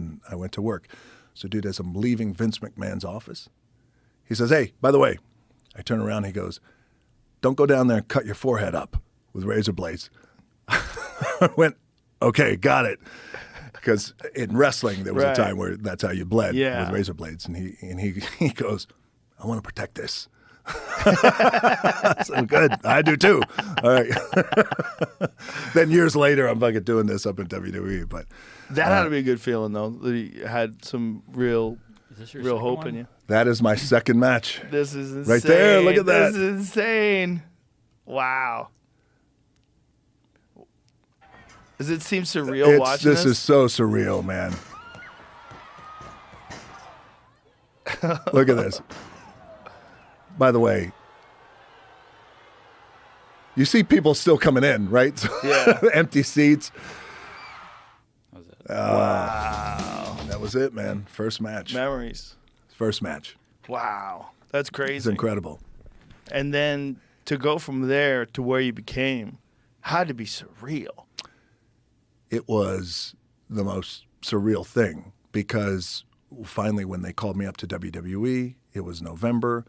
then I went to work. So, dude, as I'm leaving Vince McMahon's office, he says, hey, by the way, I turn around and he goes, don't go down there and cut your forehead up with razor blades. I went, okay, got it. Because in wrestling, there was a time where that's how you bled with razor blades. And he goes, I want to protect this. So good. I do too. All right. Then years later, I'm fucking doing this up in WWE. But that had to be a good feeling, though. That he had some real hope in you. That is my second match. This is insane. Right there. Look at that. This is insane. Wow. Does it seem surreal watching this? This is so surreal, man. Look at this. By the way, you see people still coming in, right? Yeah. Empty seats. That was it. Wow. That was it, man. First match. Memories. First match. Wow. That's crazy. It's incredible. And then to go from there to where you became had to be surreal. It was the most surreal thing because finally when they called me up to WWE, it was November.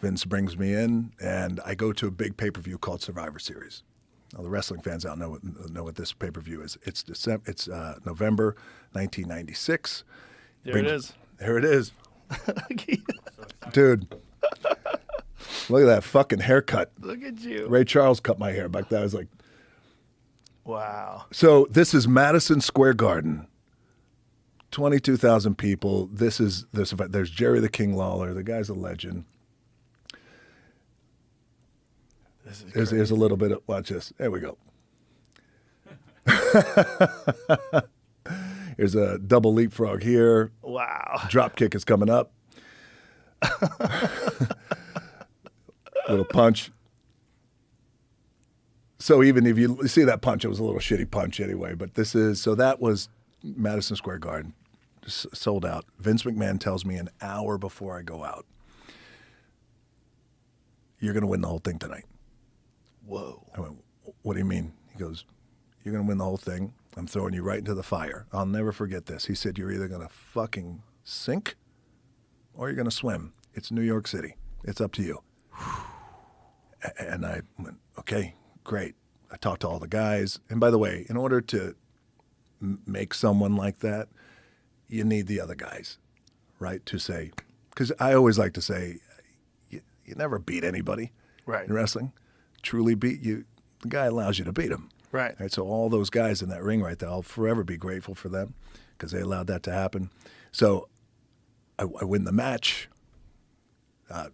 Vince brings me in, and I go to a big pay-per-view called Survivor Series. Now, the wrestling fans out know what this pay-per-view is. It's November 1996. There it is. There it is. Dude, look at that fucking haircut. Look at you. Ray Charles cut my hair back then. I was like, wow. So this is Madison Square Garden. 22,000 people. There's Jerry the King Lawler. The guy's a legend. Here's a little bit of, watch this. There we go. Here's a double leapfrog here. Wow. Drop kick is coming up. Little punch. So even if you see that punch, it was a little shitty punch anyway. But that was Madison Square Garden. Just sold out. Vince McMahon tells me an hour before I go out, you're going to win the whole thing tonight. Whoa. I went, what do you mean? He goes, you're going to win the whole thing. I'm throwing you right into the fire. I'll never forget this. He said, you're either going to fucking sink or you're going to swim. It's New York City. It's up to you. And I went, okay, great. I talked to all the guys. And by the way, in order to make someone like that, you need the other guys, right, to say, because I always like to say, you never beat anybody in wrestling. Truly beat you. The guy allows you to beat him. Right. So all those guys in that ring right there, I'll forever be grateful for them because they allowed that to happen. So I win the match.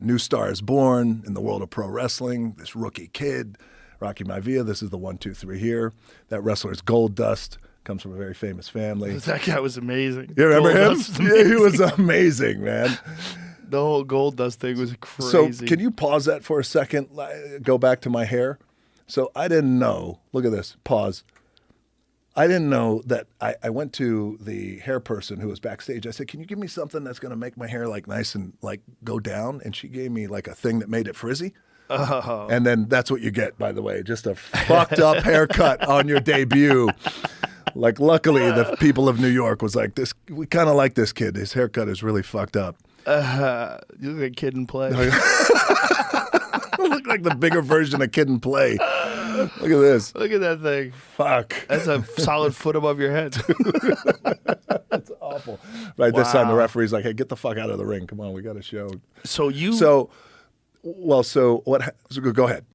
New star is born in the world of pro wrestling. This rookie kid, Rocky Maivia. This is the 1, 2, 3 here. That wrestler is Gold Dust. Comes from a very famous family. That guy was amazing. You remember him? Yeah, he was amazing, man. The whole Gold Dust thing was crazy. So can you pause that for a second? Go back to my hair. So I didn't know. Look at this. Pause. I didn't know that I went to the hair person who was backstage. I said, can you give me something that's going to make my hair like nice and like go down? And she gave me like a thing that made it frizzy. Oh. And then that's what you get, by the way. Just a fucked up haircut on your debut. Like, luckily, the people of New York was like, "This. We kind of like this kid. His haircut is really fucked up." You look like Kid and Play. Look like the bigger version of Kid and Play. Look at this. Look at that thing. Fuck. That's a solid foot above your head. That's awful. Right, this time the referee's like, "Hey, get the fuck out of the ring. Come on, we got a show." So what? So go ahead.